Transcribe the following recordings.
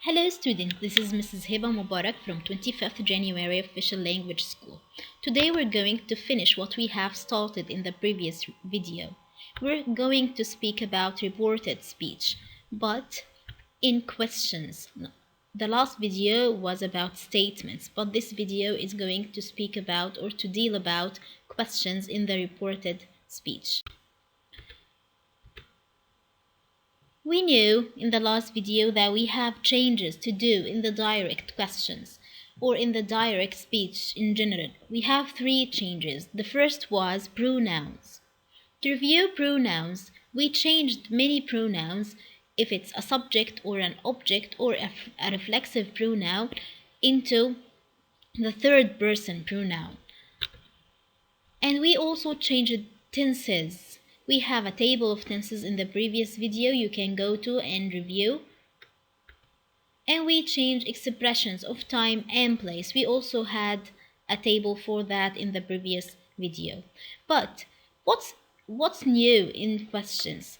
Hello students, this is Mrs Heba Mobarak from 25th January Official Language School. Today we're going to finish what we have started in the previous video. We're going to speak about reported speech, but in questions. The last video was about statements, but this video is going to speak about or to deal about questions in the reported speech. We knew in the last video that we have changes to do in the direct questions or in the direct speech in general. We have three changes. The first was pronouns. To review pronouns, we changed many pronouns if it's a subject or an object or a reflexive pronoun into the third person pronoun. And we also changed tenses. We have a table of tenses in the previous video you can go to and review. And we changed expressions of time and place. We also had a table for that in the previous video. But what's new in questions?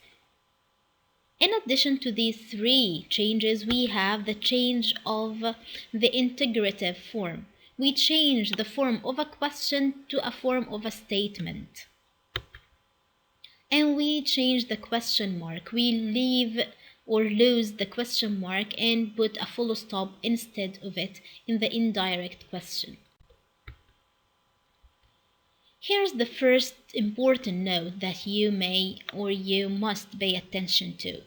In addition to these three changes, we have the change of the integrative form. We changed the form of a question to a form of a statement. And we change the question mark. We leave or lose the question mark and put a full stop instead of it in the indirect question. Here's the first important note that you may or you must pay attention to.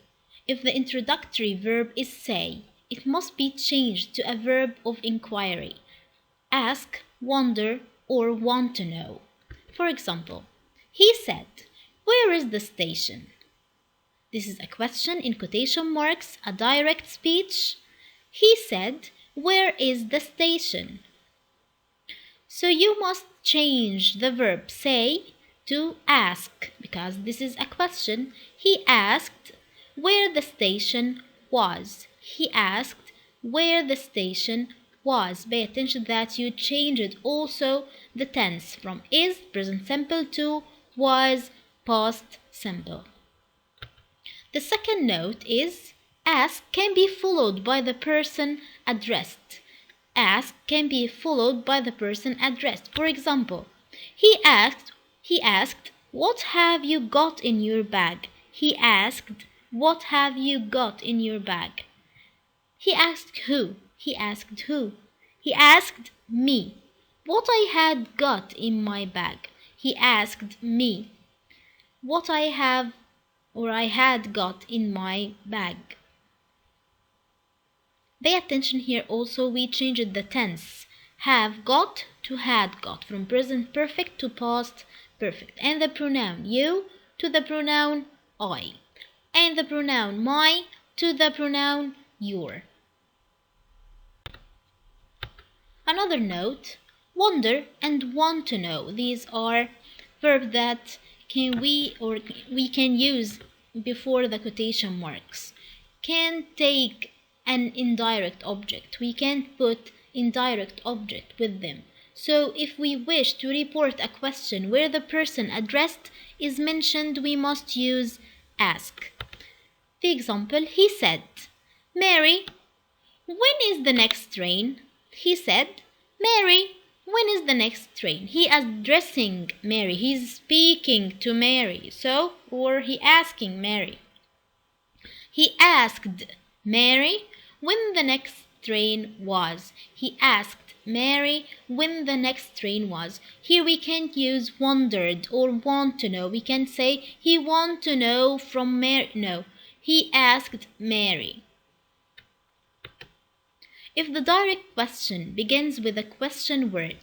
If the introductory verb is say, it must be changed to a verb of inquiry. Ask, wonder, or want to know. For example, he said, "Where is the station?" This is a question in quotation marks, a direct speech. He said, "Where is the station?" So you must change the verb say to ask because this is a question. He asked where the station was. He asked where the station was. Pay attention that you changed also the tense from is, present simple, to was, past simple. The second note is ask can be followed by the person addressed. Ask can be followed by the person addressed. For example, he asked, "What have you got in your bag?" He asked, "What have you got in your bag?" He asked who? He asked who? He asked me what I had got in my bag. He asked me what I have or I had got in my bag. Pay attention here also we changed the tense. Have got to had got, from present perfect to past perfect. And the pronoun you to the pronoun I. And the pronoun my to the pronoun your. Another note, wonder and want to know. These are verbs that we can use before the quotation marks. Can take an indirect object. We can't put indirect object with them. So if we wish to report a question where the person addressed is mentioned, we must use ask. The example, he said, "Mary, when is the next train?" He said, "Mary, when is the next train?" He is addressing Mary. He's speaking to Mary. Or he asking Mary. He asked Mary when the next train was. He asked Mary when the next train was. Here we can't use wondered or want to know. We can say he want to know from Mary. No, he asked Mary. If the direct question begins with a question word,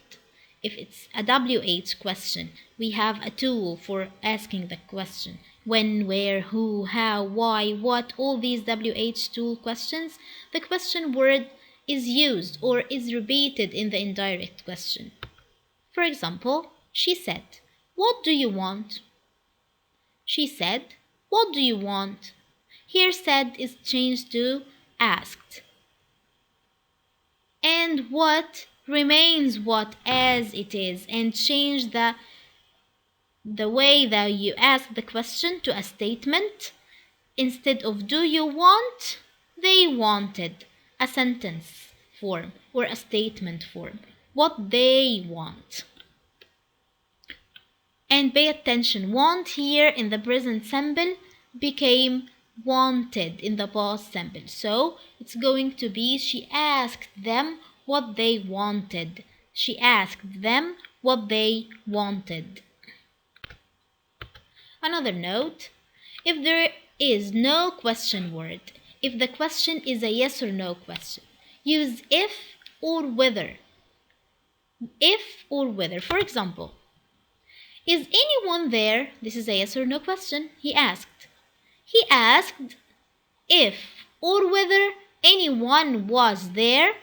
if it's a WH question, we have a tool for asking the question. When, where, who, how, why, what, all these WH tool questions, the question word is used or is repeated in the indirect question. For example, she said, "What do you want?" She said, "What do you want?" Here said is changed to asked. And what remains what as it is, and change the way that you ask the question to a statement. Instead of "do you want?" they wanted. a sentence form or a statement form. What they want. And pay attention, want here in the present simple became wanted in the past simple. So it's going to be she asked them what they wanted. She asked them what they wanted. Another note, if there is no question word, if the question is a yes or no question, use if or whether. If or whether. For example, is anyone there? This is a yes or no question. He asked. He asked if or whether anyone was there.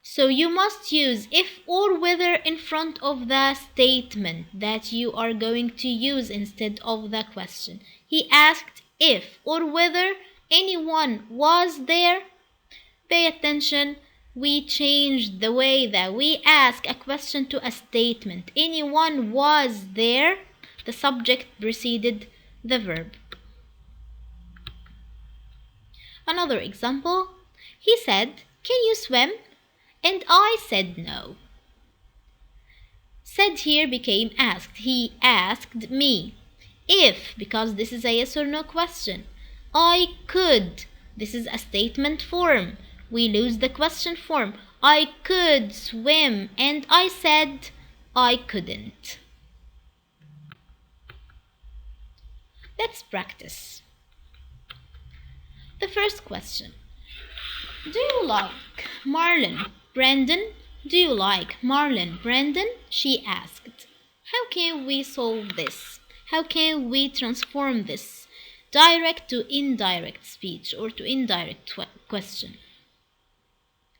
So you must use if or whether in front of the statement that you are going to use instead of the question. He asked if or whether anyone was there. Pay attention, we changed the way that we ask a question to a statement. Anyone was there. The subject preceded the verb. Another example, he said, "Can you swim?" And I said no. Said here became asked. He asked me if, because this is a yes or no question. I could. This is a statement form. We lose the question form. I could swim, and I said I couldn't. Let's practice. The first question. Do you like Marlon Brandon? Do you like Marlon Brandon? She asked. How can we solve this? How can we transform this direct to indirect speech or to indirect question?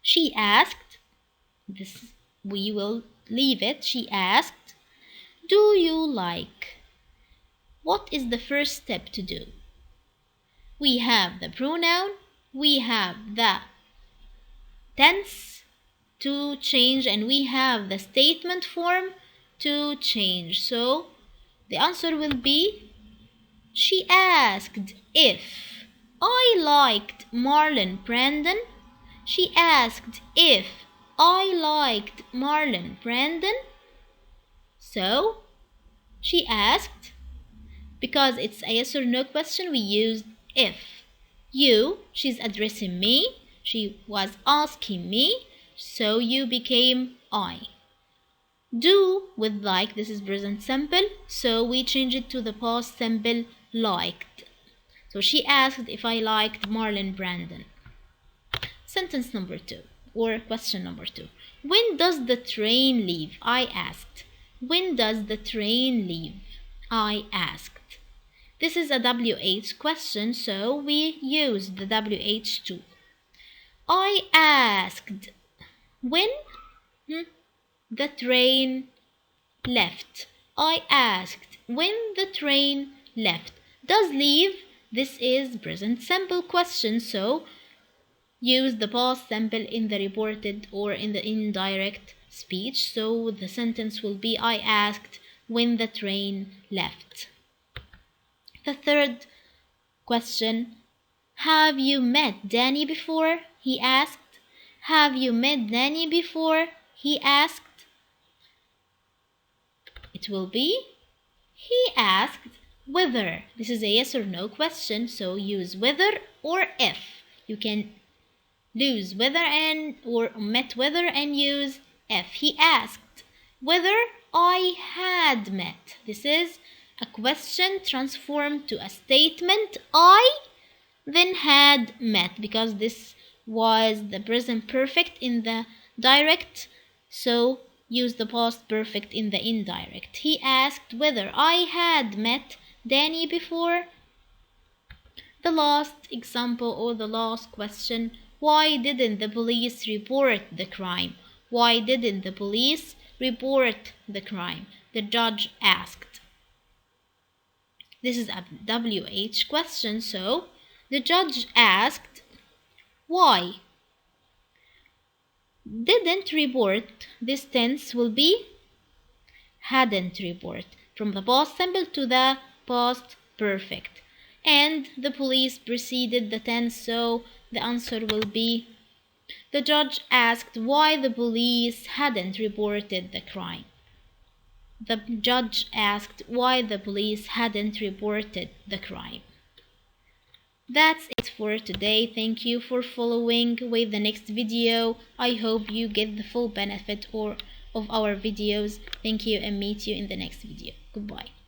She asked. This we will leave it. She asked, do you like? What is the first step to do? We have the pronoun, we have the tense to change, and we have the statement form to change. So the answer will be, she asked if I liked Marlon Brandon. She asked if I liked Marlon Brandon. So she asked, because it's a yes or no question, we used if. You, she's addressing me. She was asking me. So you became I. Do with like, this is present simple. So we change it to the past simple liked. So she asked if I liked Marlon Brandon. Sentence number 2, or question number 2. When does the train leave? I asked. When does the train leave? I asked. This is a WH question, so we use the WH too. I asked when the train left. I asked when the train left. Does leave, this is present simple question, so use the past simple in the reported or in the indirect speech. So the sentence will be, I asked when the train left. The third question, have you met Danny before? He asked. Have you met Danny before? He asked. It will be, he asked whether. This is a yes or no question, so use whether or if. You can lose whether and or met whether and use if. He asked whether I had met. This is a question transformed to a statement. I then had met, because this was the present perfect in the direct, so use the past perfect in the indirect. He asked whether I had met Danny before. The last example or the last question, why didn't the police report the crime? Why didn't the police report the crime? The judge asked. This is a WH question, so the judge asked why. Didn't report, this tense will be hadn't report, from the past simple to the past perfect. And the police preceded the tense, so The answer will be the judge asked why the police hadn't reported the crime. The judge asked why the police hadn't reported the crime. That's it for today. Thank you for following with the next video. I hope you get the full benefit of our videos. Thank you and meet you in the next video. Goodbye.